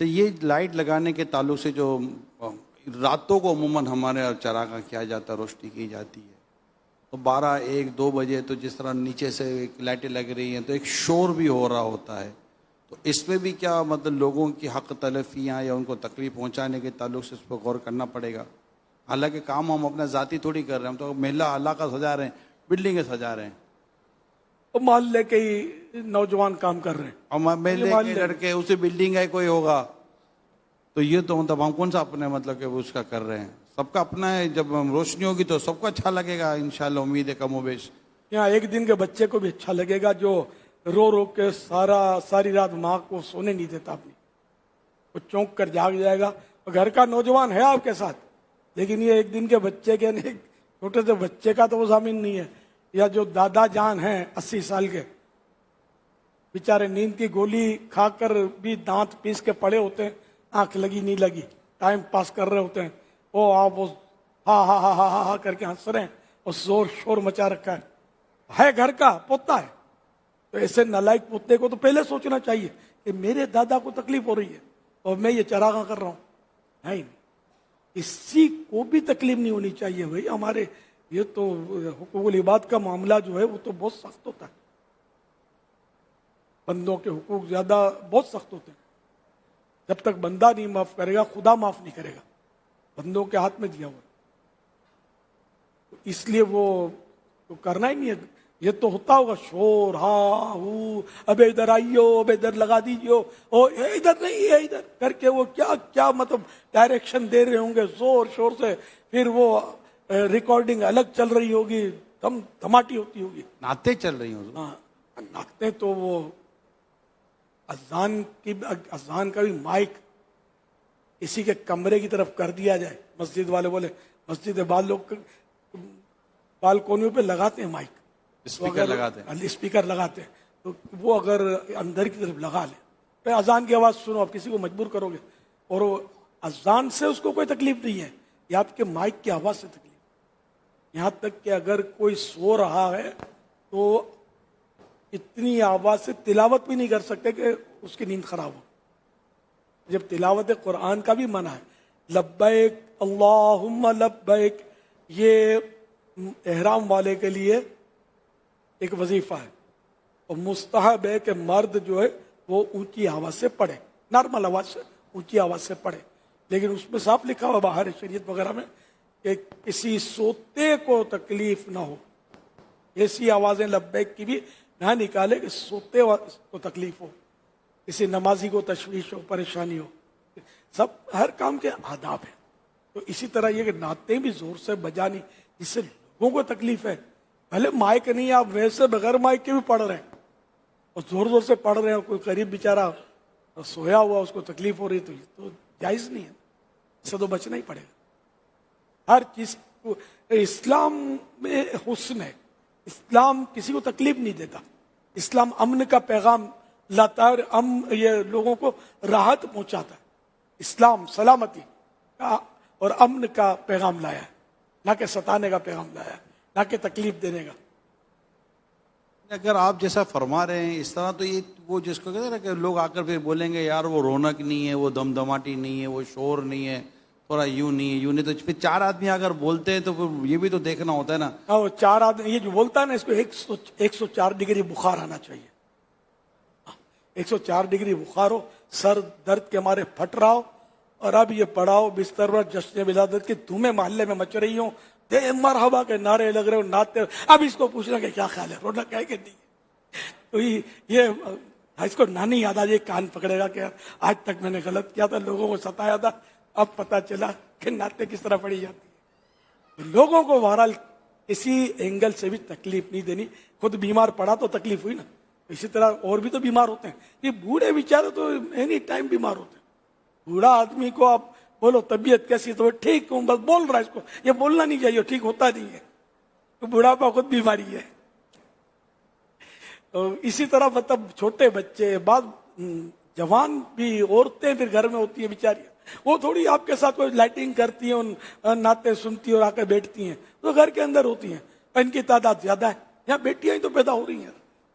تو یہ لائٹ لگانے کے تعلق سے جو راتوں کو عموماً ہمارے چراغاں کیا جاتا ہے، روشنی کی جاتی ہے، تو 12 1 2 بجے تو جس طرح نیچے سے لائٹیں لگ رہی ہیں تو ایک شور بھی ہو رہا ہوتا ہے، تو اس میں بھی کیا مطلب لوگوں کی حق تلفیاں یا ان کو تکلیف پہنچانے کے تعلق سے اس پر غور کرنا پڑے گا؟ حالانکہ کام ہم اپنا ذاتی تھوڑی کر رہے ہیں، ہم تو محلہ علاقہ سجا رہے ہیں، بلڈنگیں سجا رہے ہیں، وہ محلے کے ہی نوجوان کام کر رہے ہیں. ہم محلے کے لڑکے اسی بلڈنگ ہے کوئی ہوگا، تو یہ تو مطلب ہم کون سا اپنے مطلب کہ اس کا کر رہے ہیں؟ سب کا اپنا ہے، جب روشنی ہوگی تو سب کو اچھا لگے گا انشاءاللہ، امید ہے کم و بیش. یہاں ایک دن کے بچے کو بھی اچھا لگے گا جو رو رو کے ساری رات ماں کو سونے نہیں دیتا اپنی، وہ چونک کر جاگ جائے گا. گھر کا نوجوان ہے آپ کے ساتھ، لیکن یہ ایک دن کے بچے کے نہیں، چھوٹے سے بچے کا تو وہ ضامن نہیں ہے. یا جو دادا جان ہیں 80 سال کے، بیچارے نیند کی گولی کھا کر بھی دانت پیس کے پڑے ہوتے ہیں، آنکھ لگی نہیں لگی، ٹائم پاس کر رہے ہوتے ہیں، وہ آپ وہ ہا ہا ہا ہا ہا کر کے ہنس رہے ہیں اور زور شور مچا رکھا ہے گھر کا پوتا ہے. تو ایسے نالائق پوتے کو تو پہلے سوچنا چاہیے کہ میرے دادا کو تکلیف ہو رہی ہے اور میں یہ چراغاں کر رہا ہوں. ہے ہی نہیں، کسی کو بھی تکلیف نہیں ہونی چاہیے بھائی. ہمارے یہ تو حقوق العباد کا معاملہ جو ہے وہ تو بہت سخت ہوتا ہے، بندوں کے حقوق زیادہ بہت سخت ہوتے ہیں. جب تک بندہ نہیں معاف کرے گا خدا معاف نہیں کرے گا، بندوں کے ہاتھ میں دیا ہوا. اس لیے وہ تو کرنا ہی نہیں ہے. یہ تو ہوتا ہوگا شور، ہاں ہو، اب ادھر آئیو، اب ادھر لگا دیجیو، او ادھر نہیں ہے ادھر کر کے وہ کیا کیا مطلب ڈائریکشن دے رہے ہوں گے زور شور سے. پھر وہ ریکارڈنگ الگ چل رہی ہوگی، دھماٹی ہوتی ہوگی. نعتیں چل رہی ہوں. ہاں ناچتے تو وہ اذان کا بھی مائک کسی کے کمرے کی طرف کر دیا جائے. مسجد والے بولے، مسجد بعض لوگ بالکونیوں پہ لگاتے ہیں مائک، اسپیکر لگاتے ہیں، اسپیکر لگاتے ہیں، تو وہ اگر اندر کی طرف لگا لیں پھر اذان کی آواز سنو. آپ کسی کو مجبور کرو گے، اور وہ اذان سے اس کو کوئی تکلیف نہیں ہے، یہ آپ کے مائک کی آواز سے تکلیف. یہاں تک کہ اگر کوئی سو رہا ہے تو اتنی آواز سے تلاوت بھی نہیں کر سکتے کہ اس کی نیند خراب ہو. جب تلاوت قرآن کا بھی منع ہے، لبیک اللہم لبیک، یہ احرام والے کے لیے ایک وظیفہ ہے، اور مستحب ہے کہ مرد جو ہے وہ اونچی آواز سے پڑھے، نارمل آواز سے اونچی آواز سے پڑھے. لیکن اس میں صاف لکھا ہوا باہر شریعت وغیرہ میں کہ کسی سوتے کو تکلیف نہ ہو. ایسی آوازیں لبیک کی بھی نہ نکالے کہ سوتے کو تکلیف ہو، کسی نمازی کو تشویش ہو، پریشانی ہو. سب ہر کام کے آداب ہیں. تو اسی طرح یہ کہ نعتیں بھی زور سے بجانی جس سے لوگوں کو تکلیف ہے. پہلے مائک نہیں، آپ ویسے بغیر مائک کے بھی پڑھ رہے ہیں اور زور زور سے پڑھ رہے ہیں، کوئی قریب بیچارہ سویا ہوا اس کو تکلیف ہو رہی تو یہ تو جائز نہیں ہے، اس سے تو بچنا ہی پڑے گا. ہر چیز کو اسلام میں حسن ہے، اسلام کسی کو تکلیف نہیں دیتا. اسلام امن کا پیغام لاتا ہے اور یہ لوگوں کو راحت پہنچاتا ہے. اسلام سلامتی کا اور امن کا پیغام لایا ہے، نہ کہ ستانے کا پیغام لایا ہے، نہ کہ تکلیف دینے کا. اگر آپ جیسا فرما رہے ہیں اس طرح، تو یہ وہ جس کو کہتے ہیں نا کہ لوگ آ کر پھر بولیں گے یار وہ رونق نہیں ہے، وہ دمدماٹی نہیں ہے، وہ شور نہیں ہے، تھوڑا یوں نہیں ہے یوں نہیں. تو پھر 4 آدمی اگر بولتے ہیں تو پھر یہ بھی تو دیکھنا ہوتا ہے نا. اور 4 آدمی یہ جو بولتا ہے نا، اس کو 104 ڈگری بخار آنا چاہیے. 104 ڈگری بخار ہو، سر درد کے مارے پھٹ رہا ہو، اور اب یہ پڑاؤ بستر پر جشن ولادت کی دھومیں محلے میں مچ رہی ہوں، دے مرحبا کے نعرے لگ رہے ہو، ناتے ہو. اب اس کو پوچھنا کہ کیا خیال ہے، رونق ہے کہ نہیں. تو یہ اس کو نانی یاد آ جائے، کان پکڑے گا کہ آج تک میں نے غلط کیا تھا، لوگوں کو ستایا تھا، اب پتہ چلا کہ نعتیں کس طرح پڑھی جاتی ہے. لوگوں کو بہرحال کسی اینگل سے بھی تکلیف نہیں دینی. خود بیمار پڑا تو تکلیف ہوئی نا، اسی طرح اور بھی تو بیمار ہوتے ہیں. یہ بوڑھے بیچارے تو اینی ٹائم بیمار ہوتے ہیں. بوڑھا آدمی کو آپ بولو طبیعت کیسی، تو ٹھیک ہوں بس بول رہا ہے، اس کو یہ بولنا نہیں چاہیے، ٹھیک ہوتا نہیں ہے. تو بڑھاپا خود بیماری ہے. اسی طرح مطلب چھوٹے بچے، بعض جوان بھی عورتیں پھر گھر میں ہوتی ہیں بیچاری، وہ تھوڑی آپ کے ساتھ کوئی لائٹنگ کرتی ہیں، نعتیں سنتی اور آ کے بیٹھتی ہیں، تو گھر کے اندر ہوتی ہیں. ان کی تعداد زیادہ ہے. یہاں بیٹیاں ہی تو پیدا ہو رہی ہیں،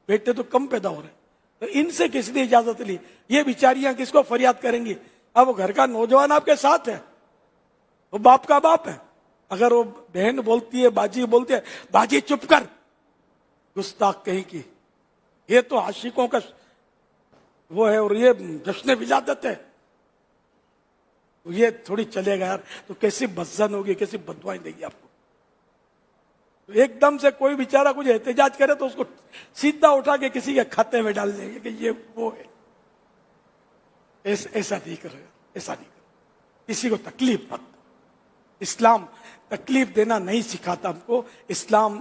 بیٹے تو کم پیدا ہو رہے ہیں. تو ان سے کس نے اجازت لی؟ یہ بیچاریاں کس کو فریاد کریں گی اب وہ گھر کا نوجوان آپ کے ساتھ ہے, وہ باپ کا باپ ہے. اگر وہ بہن بولتی ہے, باجی بولتی ہے, باجی چپ کر, گستاخ کہیں کی, یہ تو عاشقوں کا وہ ہے اور یہ جشن ولادت ہے, یہ تھوڑی چلے گا یار. تو کیسی بدزن ہوگی, کیسی بددعائیں دے گی آپ کو. تو ایک دم سے کوئی بیچارہ کچھ احتجاج کرے تو اس کو سیدھا اٹھا کے کسی کے کھاتے میں ڈال دیں گے کہ یہ وہ ہے. ایسا نہیں کرے گا, ایسا نہیں کرے. کسی کو تکلیف مت دو. اسلام تکلیف دینا نہیں سکھاتا ہم کو, اسلام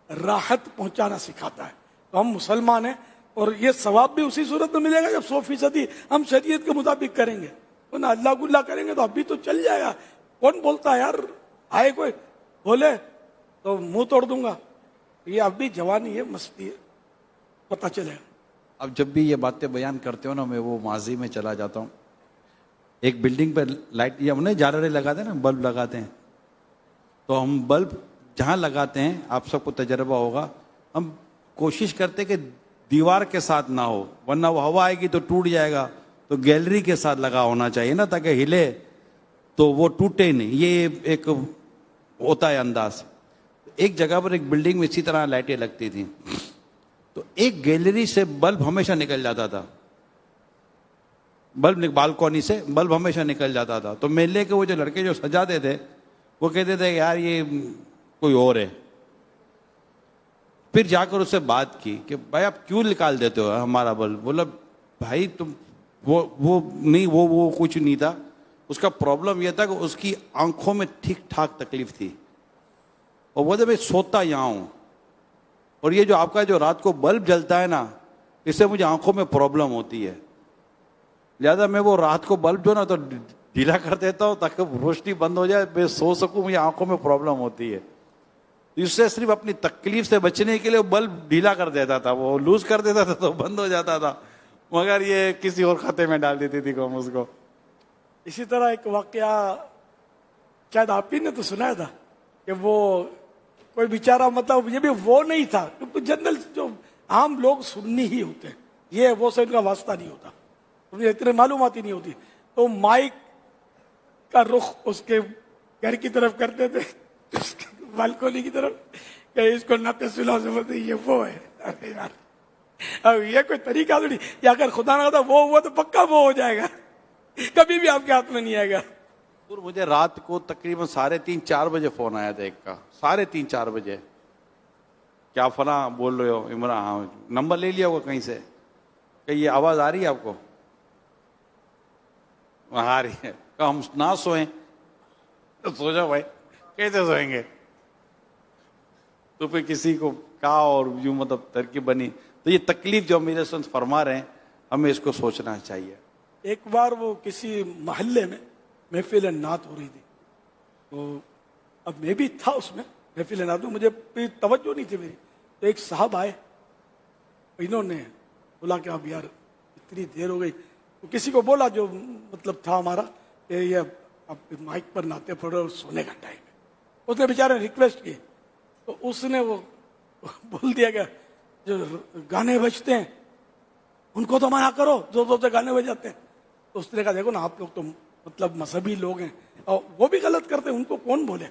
راحت پہنچانا سکھاتا ہے. تو ہم مسلمان ہیں اور یہ ثواب بھی اسی صورت میں ملے گا جب 100% ہم شریعت کے مطابق کریں گے. تو نہ اللہ گلہ کریں گے تو ابھی تو چل جائے گا. کون بولتا ہے یار, آئے کوئی بولے تو منہ توڑ دوں گا. یہ اب بھی جوانی ہے, مستی ہے, پتہ چلے گا. اب جب بھی یہ باتیں بیان کرتے ہو نا, میں وہ ماضی میں چلا جاتا ہوں. ایک بلڈنگ پہ لائٹ, یہ ہم نے جالرے لگاتے ہیں نا, بلب لگاتے ہیں, تو ہم بلب جہاں لگاتے ہیں, آپ سب کو تجربہ ہوگا, ہم کوشش کرتے کہ دیوار کے ساتھ نہ ہو, ورنہ وہ ہوا آئے گی تو ٹوٹ جائے گا. تو گیلری کے ساتھ لگا ہونا چاہیے نا, تاکہ ہلے تو وہ ٹوٹے نہیں. یہ ایک ہوتا ہے انداز. ایک جگہ پر ایک بلڈنگ میں اسی طرح لائٹیں لگتی تھیں, تو ایک گیلری سے بلب ہمیشہ نکل جاتا تھا, بلب بالکونی سے بلب ہمیشہ نکل جاتا تھا. تو میلے کے وہ جو لڑکے جو سجاتے تھے وہ کہتے تھے یار یہ کوئی اور ہے. پھر جا کر اس سے بات کی کہ بھائی آپ کیوں نکال دیتے ہو ہمارا بلب. بولا بھائی تم وہ نہیں, وہ کچھ نہیں تھا. اس کا پرابلم یہ تھا کہ اس کی آنکھوں میں ٹھیک ٹھاک تکلیف تھی, اور وہ میں سوتا یہاں ہوں, اور یہ جو آپ کا جو رات کو بلب جلتا ہے نا, اس سے مجھے آنکھوں میں پرابلم ہوتی ہے. لہٰذا میں وہ رات کو بلب جو نا تو ڈھیلا کر دیتا ہوں تاکہ روشنی بند ہو جائے, میں سو سکوں, مجھے آنکھوں میں پرابلم ہوتی ہے. اس سے صرف اپنی تکلیف سے بچنے کے لیے بلب ڈھیلا کر دیتا تھا, وہ لوز کر دیتا تھا تو بند ہو جاتا تھا, مگر یہ کسی اور خطے میں ڈال دیتی تھی قوم اس کو. اسی طرح ایک واقعہ شاید آپ ہی نے تو سنایا تھا کہ وہ کوئی بیچارہ, مطلب یہ بھی وہ نہیں تھا, کیونکہ جنرل جو عام لوگ سننی ہی ہوتے ہیں, یہ وہ سے ان کا واسطہ نہیں ہوتا, انہیں اتنے معلومات ہی نہیں ہوتی. تو مائک کا رخ اس کے گھر کی طرف کرتے تھے, بالکونی کی طرف, کہ اس کو نہ سلا سمجھتے یہ وہ ہے. ارے یار, اب یہ کوئی طریقہ تھوڑی, یا اگر خدا نہ خدا وہ ہوا تو پکا وہ ہو جائے گا, کبھی بھی آپ کے ہاتھ میں نہیں آئے گا. مجھے رات کو تقریباً 3:30-4 بجے فون آیا تھا ایک کا, 3:30-4 بجے, کیا فلاں بول رہے ہو عمران؟ ہاں, نمبر لے لیا ہوگا کہیں سے, کہ یہ آواز آ رہی ہے آپ کو؟ آ رہی ہے. کہ ہم نہ سوئیں تو سو جاؤ بھائی, کیسے سوئیں گے؟ تو پھر کسی کو کہا اور یوں مطلب ترکیب بنی. تو یہ تکلیف جو میرے سنت فرما رہے ہیں, ہمیں اس کو سوچنا چاہیے. ایک بار وہ کسی محلے میں محفل نعت ہو رہی تھی, تو اب میں بھی تھا اس میں محفل نعت میں, مجھے توجہ نہیں تھی میری. تو ایک صاحب آئے, انہوں نے بولا کہ اب یار اتنی دیر ہو گئی, تو کسی کو بولا جو مطلب تھا ہمارا کہ یہ اب مائک پر نعتیں پڑھ رہے اور سونے کا ٹائم ہے. اس نے بیچارے ریکویسٹ کی, تو اس نے وہ بول دیا کہ جو گانے بجتے ہیں ان کو تو منع کرو, جو سے گانے بجاتے ہیں. تو اس نے کہا دیکھو نا, آپ لوگ تو مطلب مذہبی لوگ ہیں, اور وہ بھی غلط کرتے ہیں, ان کو کون بولے,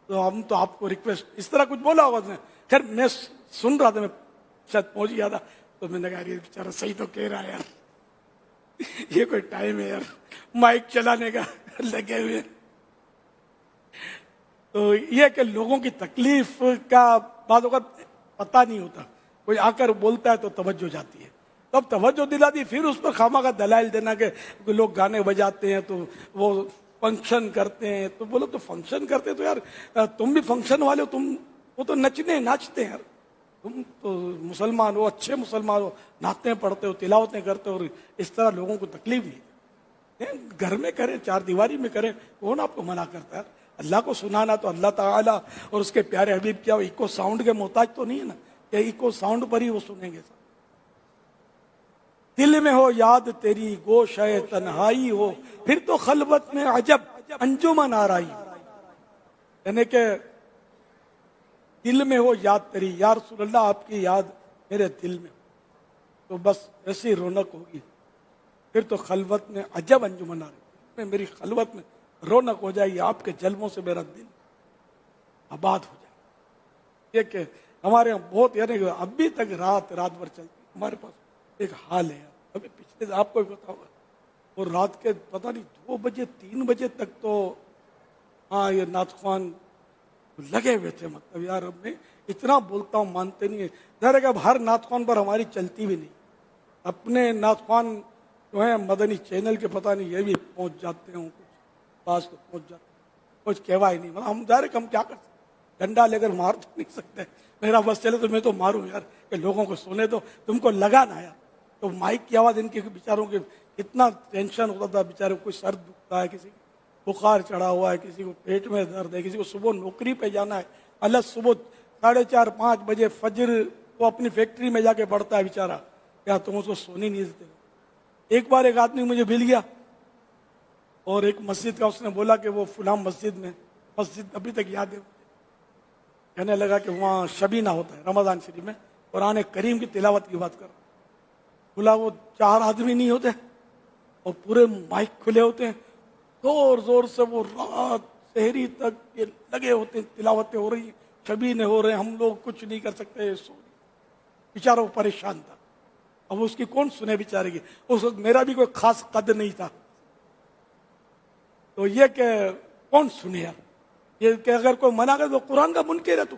تو ہم تو آپ کو ریکویسٹ, اس طرح کچھ بولا ہوگا اس نے. خیر میں سن رہا تھا, میں شاید پہنچ گیا تھا, تو میں نے کہا یہ بیچارہ صحیح تو کہہ رہا ہے یار, یہ کوئی ٹائم ہے یار مائک چلانے کا, لگے ہوئے. تو یہ کہ لوگوں کی تکلیف کا بعض اوقات پتہ نہیں ہوتا, کوئی آ کر بولتا ہے تو توجہ جاتی ہے, تب توجہ دلا دی, پھر اس پر خامہ کا دلائل دینا کہ لوگ گانے بجاتے ہیں تو وہ فنکشن کرتے ہیں. تو بولو تو فنکشن کرتے تو یار تم بھی فنکشن والے ہو, تم وہ تو ناچتے ہیں یار, تم تو مسلمان ہو, اچھے مسلمان ہو, نعتیں پڑھتے ہو, تلاوتیں کرتے ہو, اور اس طرح لوگوں کو تکلیف نہیں. گھر میں کریں, 4 دیواری میں کریں, کون آپ کو منع کرتا ہے؟ اللہ کو سنانا تو اللہ تعالیٰ اور اس کے پیارے حبیب کیا ایکو ساؤنڈ کے محتاج تو نہیں ہے نا, کہ ایکو ساؤنڈ پر ہی وہ سنیں گے. دل میں ہو یاد تیری گوشہ تنہائی ہو, پھر تو خلوت میں عجب انجمن آرائی. یعنی کہ دل میں ہو یاد تیری, یا رسول اللہ آپ کی یاد میرے دل میں, تو بس ایسی رونق ہوگی. پھر تو خلوت میں عجب انجمن آ گئی، میری خلوت میں رونق ہو جائے گی، آپ کے جلووں سے میرا دل آباد ہو جائے گا۔ یہ کہ ہمارے یہاں بہت، یعنی ابھی تک رات بھر چلتی ہمارے پاس ایک حال ہے، ابھی پچھلے آپ کو بھی پتا ہوگا، اور رات کے پتہ نہیں 2 بجے 3 بجے تک تو ہاں یہ نعت خوان لگے ہوئے تھے، مطلب یار اب میں اتنا بولتا ہوں مانتے نہیں ہے، ظاہر ہے کہ اب ہر نعت خوان پر ہماری چلتی بھی نہیں، اپنے نعت خوان جو ہیں مدنی چینل کے پتہ نہیں یہ بھی پہنچ جاتے ہیں، کچھ پاس کو پہنچ جاتے ہیں، کچھ کہوا ہی نہیں، مطلب ہم ظاہر ہے کہ ہم کیا کر سکتے، ڈنڈا لے کر مار تو نہیں سکتے، میرا بس چلے تو میں تو ماروں یار کہ لوگوں کو سنے، تو تم کو لگا نا یار، تو مائک کی آواز ان کے بیچاروں کے اتنا ٹینشن ہوتا تھا، بیچارے کوئی سر دکھتا ہے، کسی کو بخار چڑھا ہوا ہے، کسی کو پیٹ میں درد ہے، کسی کو صبح نوکری پہ جانا ہے، الگ صبح 4:30-5 بجے فجر وہ اپنی فیکٹری میں جا کے پڑتا ہے بیچارہ، کیا تم اس کو سونی نہیں دیتے؟ ایک بار ایک آدمی مجھے مل گیا اور ایک مسجد کا اس نے بولا کہ وہ فلاں مسجد ابھی تک یاد ہے، کہنے لگا کہ وہاں شبینہ ہوتا ہے رمضان شریف میں، قرآن کریم کی تلاوت کی بات کر رہا، بولا وہ 4 آدمی نہیں ہوتے اور پورے مائک کھلے ہوتے ہیں، زور زور سے وہ رات سحری تک یہ لگے ہوتے ہیں، تلاوتیں ہو رہی ہیں، شبینے ہو رہے ہیں، ہم لوگ کچھ نہیں کر سکتے، بیچارہ وہ پریشان تھا، اب اس کی کون سنے بیچارے کی، اس وقت میرا بھی کوئی خاص قد نہیں تھا، تو یہ کہ کون سنے یار، یہ کہ اگر کوئی منع کرے تو قرآن کا منکر ہے، تو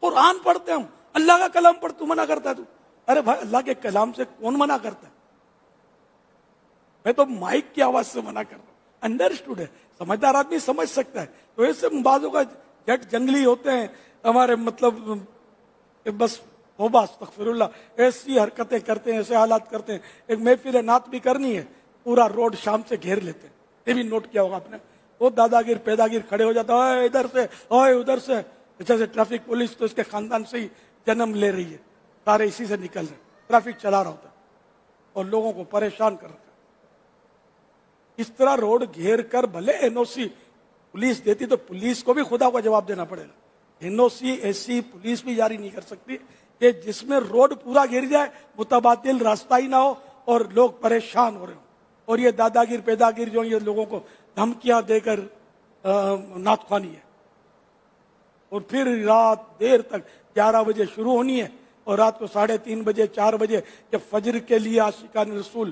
قرآن پڑھتے ہم، اللہ کا کلام پڑھ تو منع کرتا ہے، تو ارے بھائی اللہ کے کلام سے کون منع کرتا ہے، میں تو مائک کی آواز سے منع کر رہا ہوں، انڈرسٹوڈ ہے، سمجھدار آدمی سمجھ سکتا ہے، تو ایسے بازوں کا جٹ جنگلی ہوتے ہیں ہمارے، مطلب بس توبہ استغفر اللہ، ایسی حرکتیں کرتے ہیں، ایسے حالات کرتے ہیں، ایک محفل نعت بھی کرنی ہے، پورا روڈ شام سے گھیر لیتے ہیں، یہ بھی نوٹ کیا ہوگا آپ نے، وہ داداگیر پیداگیر کھڑے ہو جاتا ہے، ادھر سے ادھر سے، جیسے ٹریفک پولیس تو اس کے خاندان سے ہی جنم لے رہی ہے، سارے اسی سے نکل رہے، ٹریفک چلا رہا ہوتا ہے اور لوگوں کو پریشان کر رکھا ہے، اس طرح روڈ گھیر کر بھلے این او سی پولیس دیتی تو پولیس کو بھی خدا کو جواب دینا پڑے گا، این او سی ایسی پولیس بھی جاری نہیں کر سکتی کہ جس میں روڈ پورا گھیر جائے، متبادل راستہ ہی نہ ہو اور لوگ پریشان ہو رہے ہوں، اور یہ داداگیر پیداگیر جو یہ لوگوں کو دھمکیاں دے کر نعت خوانی ہے، اور پھر رات دیر تک 11 بجے شروع ہونی ہے، اور رات کو 3:30 بجے 4 بجے جب فجر کے لیے عاشقان رسول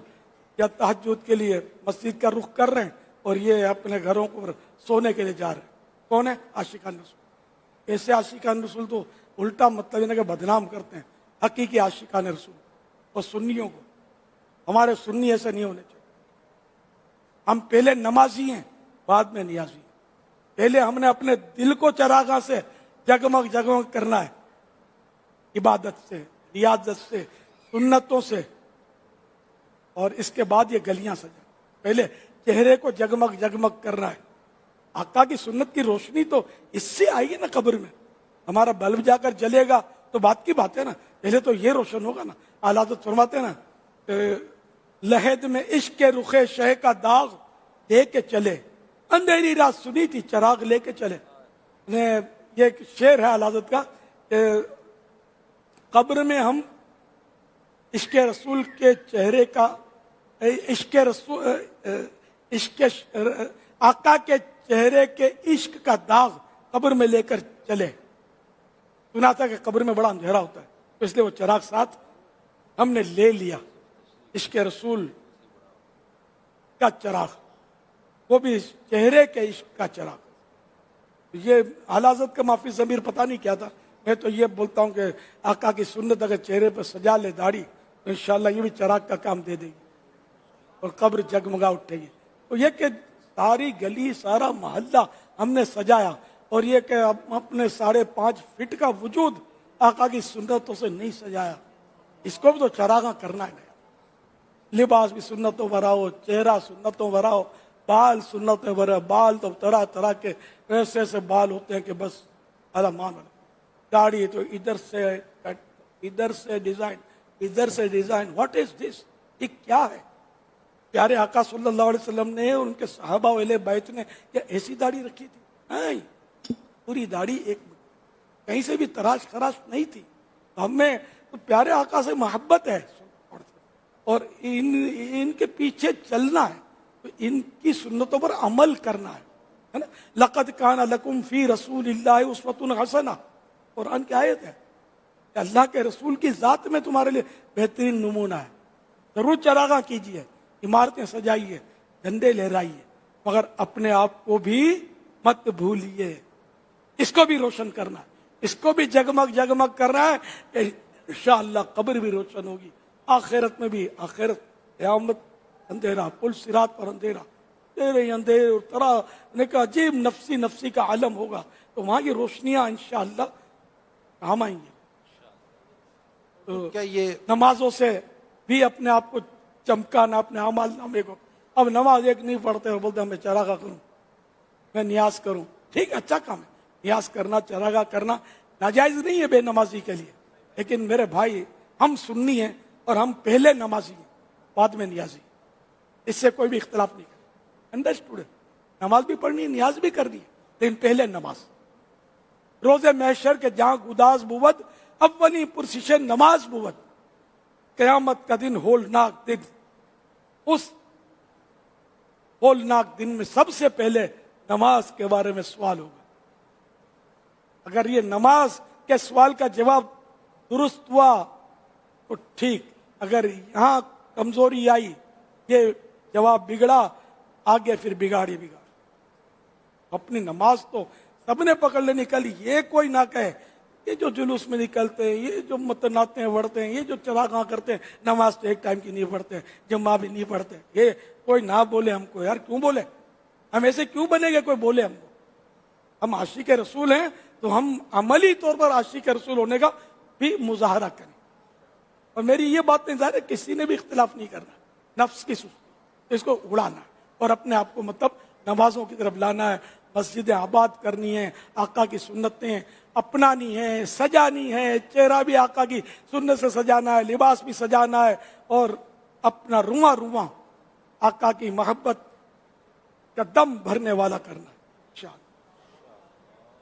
یا تہجد کے لیے مسجد کا رخ کر رہے ہیں، اور یہ اپنے گھروں کو سونے کے لیے جا رہے ہیں، کون ہے؟ عاشقان رسول، ایسے عاشقان رسول تو الٹا مطلب انہیں کہ بدنام کرتے ہیں حقیقی عاشقان رسول اور سنیوں کو، ہمارے سنی ایسے نہیں ہونے چاہیے، ہم پہلے نمازی ہیں بعد میں نیازی ہیں، پہلے ہم نے اپنے دل کو چراغاں سے جگمگ جگمگ کرنا ہے، عبادت سے، ریاضت سے، سنتوں سے، اور اس کے بعد یہ گلیاں سجا، پہلے چہرے کو جگمگ جگمگ کرنا ہے، آقا کی سنت کی روشنی تو اس سے آئے گی نا، قبر میں ہمارا بلب جا کر جلے گا تو بات کی بات ہے نا، پہلے تو یہ روشن ہوگا نا، اعلیٰ حضرت فرماتے ہیں نا، لہد میں عشق کے رخ شہ کا داغ دے کے چلے، اندھیری رات سنی تھی چراغ لے کے چلے، یہ ایک شعر ہے اعلیٰ حضرت کا کہ قبر میں ہم عشق رسول کے چہرے کا، عشق رسول، عشق آقا کے چہرے کے عشق کا داغ قبر میں لے کر چلے، سنا تھا کہ قبر میں بڑا اندھیرا ہوتا ہے، تو اس لیے وہ چراغ ساتھ ہم نے لے لیا، عشق رسول کا چراغ، وہ بھی چہرے کے عشق کا چراغ، یہ اعلیٰ حضرت کا معافی ضمیر پتہ نہیں کیا تھا، میں تو یہ بولتا ہوں کہ آقا کی سنت اگر چہرے پہ سجا لے داڑھی تو انشاءاللہ یہ بھی چراغ کا کام دے دے گی اور قبر جگمگا اٹھے گی، تو یہ کہ ساری گلی سارا محلہ ہم نے سجایا، اور یہ کہ اپنے 5.5 فٹ کا وجود آقا کی سنتوں سے نہیں سجایا، اس کو بھی تو چراغاں کرنا ہے، لباس بھی سنتوں بھرا ہو، چہرہ سنتوں بھرا ہو، بال سنتوں بھرا، بال تو طرح طرح کے ایسے ایسے بال ہوتے ہیں کہ بس علمان، داڑھی تو ادھر سے کٹ، ادھر سے ڈیزائن، ادھر سے ڈیزائن، واٹ از دس، یہ کیا ہے؟ پیارے آقا صلی اللہ علیہ وسلم نے، ان کے صحابہ اہل بیت نے کیا ایسی داڑھی رکھی تھی؟ نہیں، پوری داڑھی ایک کہیں سے بھی تراش خراش نہیں تھی، ہمیں تو پیارے آقا سے محبت ہے، اور ان کے پیچھے چلنا ہے، تو ان کی سنتوں پر عمل کرنا ہے نا. لقد کان لکم فی رسول اللہ اسوۃ حسنہ، قرآن کی آیت ہے کہ اللہ کے رسول کی ذات میں تمہارے لیے بہترین نمونہ ہے. ضرور چراغاں کیجیے، عمارتیں سجائیے، جھنڈے لہرائیے، مگر اپنے آپ کو بھی مت بھولیے. اس کو بھی روشن کرنا ہے، اس کو بھی جگمگ جگمگ کرنا ہے کہ انشاءاللہ قبر بھی روشن ہوگی، آخرت میں بھی. آخرت قیامت اندھیرا، پل صراط پر اندھیرا، تیرے اندھیرے اور طرح کا عجیب نفسی نفسی کا عالم ہوگا، تو وہاں کی روشنیاں انشاءاللہ کام آئیں گی. تو کیا یہ نمازوں سے بھی اپنے آپ کو چمکانا، اپنے اعمال نامے کو. اب نماز ایک نہیں پڑھتے اور بولتے میں چراغا کروں، میں نیاز کروں. ٹھیک ہے، اچھا کام ہے، نیاز کرنا، چراغا کرنا ناجائز نہیں ہے بے نمازی کے لیے. لیکن میرے بھائی، ہم سنی ہیں اور ہم پہلے نمازی ہیں بعد میں نیازی، اس سے کوئی بھی اختلاف نہیں کرے. انڈرسٹوڈ ہے، نماز بھی پڑھنی ہے، نیاز بھی کرنی ہے، لیکن پہلے نماز. روز محشر کے جہاں گداز بود اولین پرسشن نماز بود. قیامت کا دن ہولناک دن، اس ہولناک دن میں سب سے پہلے نماز کے بارے میں سوال ہوگا. اگر یہ نماز کے سوال کا جواب درست ہوا تو ٹھیک، اگر یہاں کمزوری آئی، یہ جواب بگڑا، آگے پھر بگاڑی. اپنی نماز تو سب نے پکڑ لے نکلی. یہ کوئی نہ کہے یہ جو جلوس میں نکلتے ہیں، یہ جو متناتے وڑھتے ہیں، یہ جو چراغاں کرتے ہیں، نماز تو ایک ٹائم کی نہیں پڑھتے، جمعہ بھی نہیں پڑھتے. یہ کوئی نہ بولے ہم کو. یار کیوں بولے؟ ہم ایسے کیوں بنے گے کوئی بولے ہم کو؟ ہم عاشق رسول ہیں تو ہم عملی طور پر عاشق رسول ہونے کا بھی مظاہرہ کریں. اور میری یہ بات نہیں ظاہر ہے کسی نے بھی اختلاف نہیں کرنا. نفس کی سستی اس کو اڑانا ہے اور اپنے آپ کو مطلب نمازوں کی طرف لانا ہے، مسجدیں آباد کرنی ہے، آقا کی سنتیں اپنانی ہے، سجانی ہے. چہرہ بھی آقا کی سنت سے سجانا ہے، لباس بھی سجانا ہے، اور اپنا رواں رواں آقا کی محبت کا دم بھرنے والا کرنا ہے. انشاءاللہ.